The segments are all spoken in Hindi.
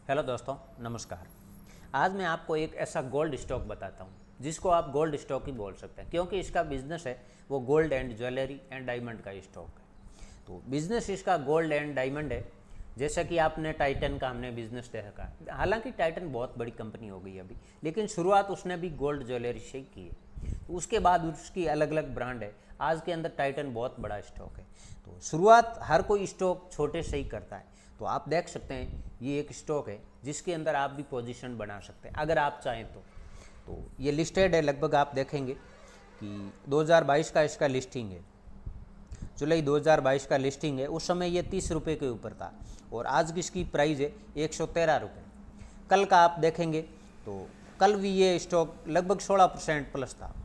हेलो दोस्तों, नमस्कार। आज मैं आपको एक ऐसा गोल्ड स्टॉक बताता हूँ जिसको आप गोल्ड स्टॉक ही बोल सकते हैं, क्योंकि इसका बिजनेस है वो gold and jewellery and diamond का स्टॉक है। तो बिजनेस इसका गोल्ड एंड डायमंड है। जैसा कि आपने टाइटन का हमने बिजनेस देखा, हालांकि टाइटन बहुत बड़ी कंपनी हो गई अभी, लेकिन शुरुआत उसने भी गोल्ड ज्वेलरी से ही की है। उसके बाद उसकी अलग अलग ब्रांड है। आज के अंदर टाइटन बहुत बड़ा स्टॉक है। तो शुरुआत हर कोई स्टॉक छोटे से ही करता है। तो आप देख सकते हैं ये एक स्टॉक है जिसके अंदर आप भी पोजीशन बना सकते हैं अगर आप चाहें तो ये लिस्टेड है। लगभग आप देखेंगे कि 2022 का इसका लिस्टिंग है, जुलाई 2022 का लिस्टिंग है। उस समय ये 30 रुपये के ऊपर था और आज की इसकी प्राइस है 113 रुपये। कल का आप देखेंगे तो कल भी ये स्टॉक लगभग 16% प्लस था।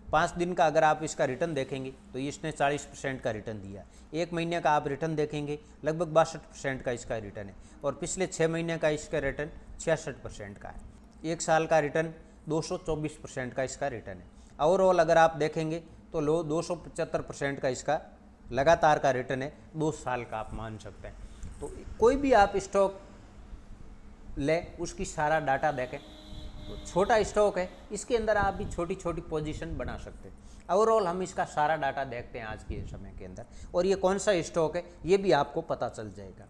5 दिन का अगर आप इसका रिटर्न देखेंगे तो इसने 40% का रिटर्न दिया। 1 महीने का आप रिटर्न देखेंगे लगभग 62% का इसका रिटर्न है और पिछले 6 महीने का इसका रिटर्न 66% का है। 1 साल का रिटर्न 224% का इसका रिटर्न है। ओवरऑल अगर आप देखेंगे तो 275% का इसका लगातार का रिटर्न है। 2 साल का आप मान सकते हैं। तो कोई भी आप स्टॉक ले, उसकी सारा डाटा देखें तो छोटा स्टॉक है, इसके अंदर आप भी छोटी छोटी पोजीशन बना सकते हैं। ओवरऑल हम इसका सारा डाटा देखते हैं आज के समय के अंदर, और ये कौन सा स्टॉक है ये भी आपको पता चल जाएगा।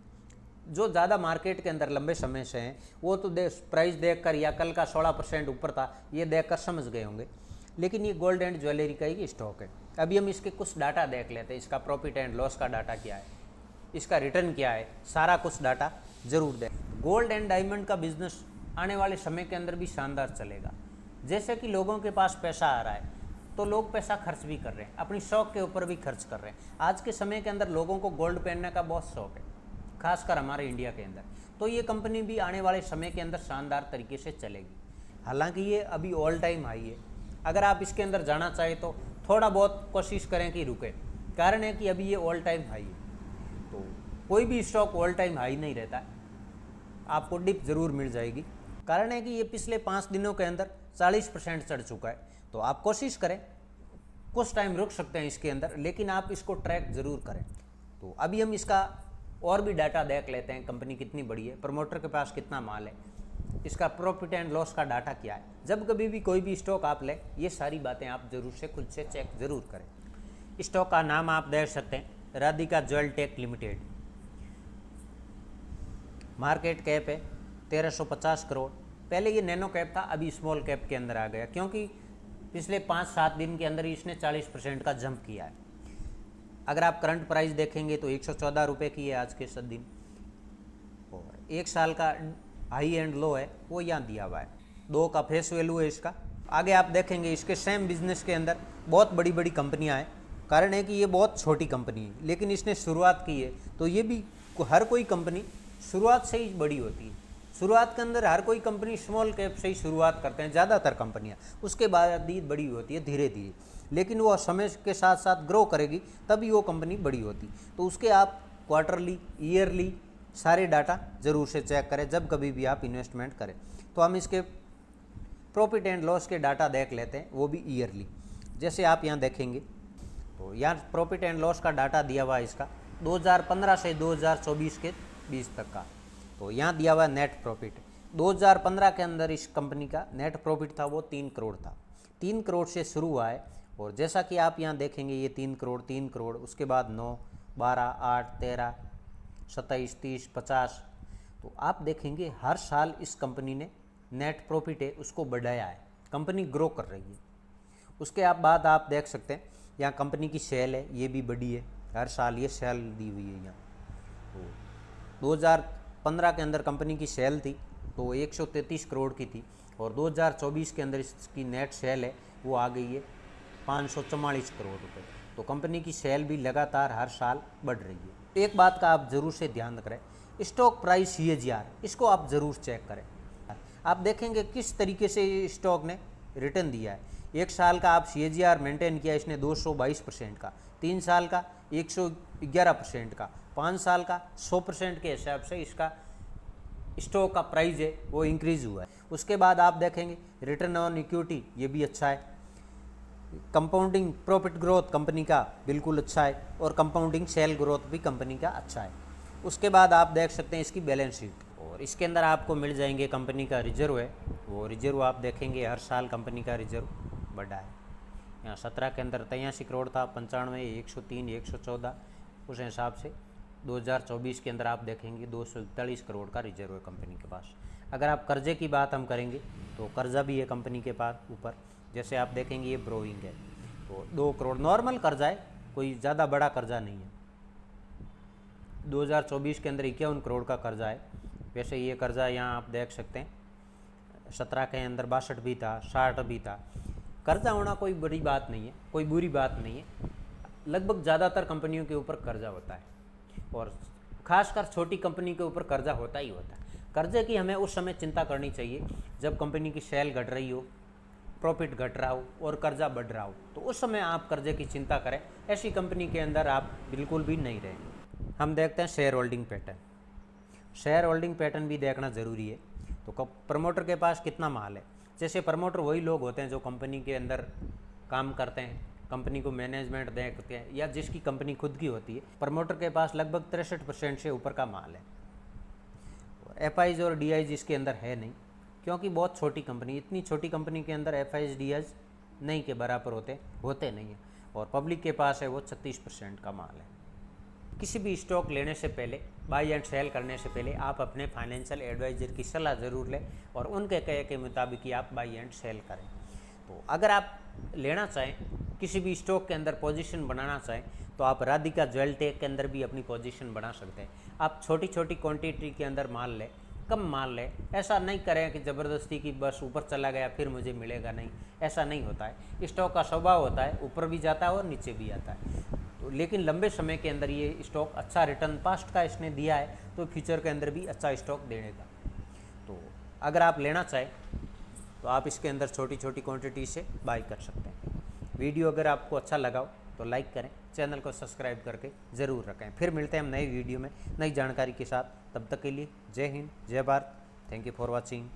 जो ज़्यादा मार्केट के अंदर लंबे समय से हैं वो तो प्राइस देखकर या कल का 16% ऊपर था ये देखकर समझ गए होंगे, लेकिन ये गोल्ड एंड ज्वेलरी का ही स्टॉक है। अभी हम इसके कुछ डाटा देख लेते हैं। इसका प्रॉफिट एंड लॉस का डाटा क्या है, इसका रिटर्न क्या है, सारा कुछ डाटा जरूर दें। गोल्ड एंड डायमंड का बिजनेस आने वाले समय के अंदर भी शानदार चलेगा। जैसे कि लोगों के पास पैसा आ रहा है तो लोग पैसा खर्च भी कर रहे हैं, अपनी शौक के ऊपर भी खर्च कर रहे हैं। आज के समय के अंदर लोगों को गोल्ड पहनने का बहुत शौक है, खासकर हमारे इंडिया के अंदर। तो ये कंपनी भी आने वाले समय के अंदर शानदार तरीके से चलेगी। हालांकि ये अभी ऑल टाइम हाई है। अगर आप इसके अंदर जाना चाहें तो थोड़ा बहुत कोशिश करें कि रुके, कारण है कि अभी ये ऑल टाइम हाई है। तो कोई भी स्टॉक ऑल टाइम हाई नहीं रहता है, आपको डिप ज़रूर मिल जाएगी। कारण है कि ये पिछले 5 दिनों के अंदर 40% चढ़ चुका है। तो आप कोशिश करें, कुछ टाइम रुक सकते हैं इसके अंदर, लेकिन आप इसको ट्रैक ज़रूर करें। तो अभी हम इसका और भी डाटा देख लेते हैं। कंपनी कितनी बड़ी है, प्रमोटर के पास कितना माल है, इसका प्रॉफिट एंड लॉस का डाटा क्या है। जब कभी भी कोई भी स्टॉक आप लें, ये सारी बातें आप जरूर से खुद से चेक ज़रूर करें। स्टॉक का नाम आप देख सकते हैं, Radhika jewel tech limited. Market cap है 1350 करोड़। पहले ये नैनो कैप था, अभी स्मॉल कैप के अंदर आ गया, क्योंकि पिछले 5-7 दिन के अंदर इसने 40% का जंप किया है। अगर आप करंट प्राइस देखेंगे तो 114 रुपये की है आज के दिन, और 1 साल का हाई एंड लो है वो यहाँ दिया हुआ है। 2 का फेस वैल्यू है इसका। आगे आप देखेंगे इसके सेम बिजनेस के अंदर बहुत बड़ी बड़ी कंपनियाँ हैं। कारण है कि ये बहुत छोटी कंपनी है, लेकिन इसने शुरुआत की है। तो ये भी हर कोई कंपनी शुरुआत से ही बड़ी होती है। शुरुआत के अंदर हर कोई कंपनी स्मॉल कैप से ही शुरुआत करते हैं ज़्यादातर कंपनियां, उसके बाद ही बड़ी होती है धीरे धीरे, लेकिन वो समय के साथ साथ ग्रो करेगी तभी वो कंपनी बड़ी होती। तो उसके आप क्वार्टरली, ईयरली सारे डाटा ज़रूर से चेक करें जब कभी भी आप इन्वेस्टमेंट करें। तो हम इसके प्रॉफिट एंड लॉस के डाटा देख लेते हैं, वो भी ईयरली। जैसे आप यहाँ देखेंगे तो यहाँ प्रॉफिट एंड लॉस का डाटा दिया हुआ है इसका 2015 से 2024 के बीच तक का। तो यहाँ दिया हुआ नेट प्रॉफिट 2015 के अंदर इस कंपनी का नेट प्रॉफिट था वो 3 करोड़ था। 3 करोड़ से शुरू हुआ है, और जैसा कि आप यहाँ देखेंगे ये 3 करोड़ 3 करोड़, उसके बाद 9, 12, 8, 13, 27, 30, 50। तो आप देखेंगे हर साल इस कंपनी ने नेट प्रॉफिट है उसको बढ़ाया है, कंपनी ग्रो कर रही है। उसके बाद आप देख सकते हैं यहाँ कंपनी की सेल है, ये भी बढ़ी है, हर साल ये सेल दी हुई है यहाँ। तो 2015 के अंदर कंपनी की सेल थी तो 133 करोड़ की थी, और 2024 के अंदर इसकी नेट सेल है वो आ गई है 544 करोड़ रुपए। तो कंपनी की सेल भी लगातार हर साल बढ़ रही है। एक बात का आप ज़रूर से ध्यान करें, स्टॉक प्राइस CAGR, इसको आप ज़रूर चेक करें। आप देखेंगे किस तरीके से स्टॉक ने रिटर्न दिया है। 1 साल का आप CAGR मेंटेन किया इसने 222% का, 3 साल का 111% का, 5 साल का 100% के हिसाब से इसका स्टॉक का प्राइस है वो इंक्रीज हुआ है। उसके बाद आप देखेंगे रिटर्न ऑन इक्विटी ये भी अच्छा है, कंपाउंडिंग प्रॉफिट ग्रोथ कंपनी का बिल्कुल अच्छा है, और कंपाउंडिंग सेल ग्रोथ भी कंपनी का अच्छा है। उसके बाद आप देख सकते हैं इसकी बैलेंस शीट, और और इसके अंदर आपको मिल जाएंगे कंपनी का रिजर्व है, वो रिजर्व आप देखेंगे हर साल कंपनी का रिजर्व बढ़ा है। यहाँ 17 के अंदर 83 करोड़ था, 95, 103, 114, उस हिसाब से 2024 के अंदर आप देखेंगे 241 करोड़ का रिजर्व है कंपनी के पास। अगर आप कर्जे की बात हम करेंगे तो कर्जा भी है कंपनी के पास ऊपर, जैसे आप देखेंगे ये ब्रोइंग है तो 2 करोड़ नॉर्मल कर्जा है, कोई ज़्यादा बड़ा कर्जा नहीं है। 2024 के अंदर 51 करोड़ का कर्जा है। वैसे ये कर्जा यहाँ आप देख सकते हैं 17 के अंदर 62 भी था, 60 भी था। कर्जा होना कोई बड़ी बात नहीं है, कोई बुरी बात नहीं है। लगभग ज़्यादातर कंपनियों के ऊपर कर्जा होता है और खासकर छोटी कंपनी के ऊपर कर्जा होता ही होता है। कर्जे की हमें उस समय चिंता करनी चाहिए जब कंपनी की सेल घट रही हो, प्रॉफिट घट रहा हो और कर्जा बढ़ रहा हो, तो उस समय आप कर्जे की चिंता करें। ऐसी कंपनी के अंदर आप बिल्कुल भी नहीं रहें। हम देखते हैं share holding pattern. Share holding pattern भी देखना ज़रूरी है। तो प्रमोटर के पास कितना माल है, जैसे प्रमोटर वही लोग होते हैं जो कंपनी के अंदर काम करते हैं, कंपनी को मैनेजमेंट देखते हैं या जिसकी कंपनी खुद की होती है। प्रमोटर के पास लगभग 63% से ऊपर का माल है। एफआईज और डीआईज इसके अंदर है नहीं, क्योंकि बहुत छोटी कंपनी, इतनी छोटी कंपनी के अंदर एफआईज डीआईज नहीं के बराबर होते नहीं है। और पब्लिक के पास है वो 36% का माल है। किसी भी स्टॉक लेने से पहले, बाई एंड सेल करने से पहले आप अपने फाइनेंशियल एडवाइज़र की सलाह ज़रूर लें और उनके कहे के मुताबिक ही आप बाई एंड सेल करें। तो अगर आप लेना चाहें, किसी भी स्टॉक के अंदर पोजीशन बनाना चाहें, तो आप राधिका ज्वेल टेक के अंदर भी अपनी पोजीशन बना सकते हैं। आप छोटी छोटी क्वांटिटी के अंदर माल लें, कम माल लें। ऐसा नहीं करें कि ज़बरदस्ती की बस ऊपर चला गया फिर मुझे मिलेगा नहीं, ऐसा नहीं होता है। स्टॉक का स्वभाव होता है, ऊपर भी जाता है और नीचे भी आता है। तो लेकिन लंबे समय के अंदर ये स्टॉक अच्छा रिटर्न पास्ट का इसने दिया है, तो फ्यूचर के अंदर भी अच्छा स्टॉक देगा। तो अगर आप लेना चाहें तो आप इसके अंदर छोटी छोटी क्वांटिटी से बाई कर सकते हैं। वीडियो अगर आपको अच्छा लगा हो तो लाइक करें, चैनल को सब्सक्राइब करके ज़रूर रखें। फिर मिलते हैं हम नई वीडियो में नई जानकारी के साथ। तब तक के लिए जय हिंद, जय Bharat. Thank you for watching.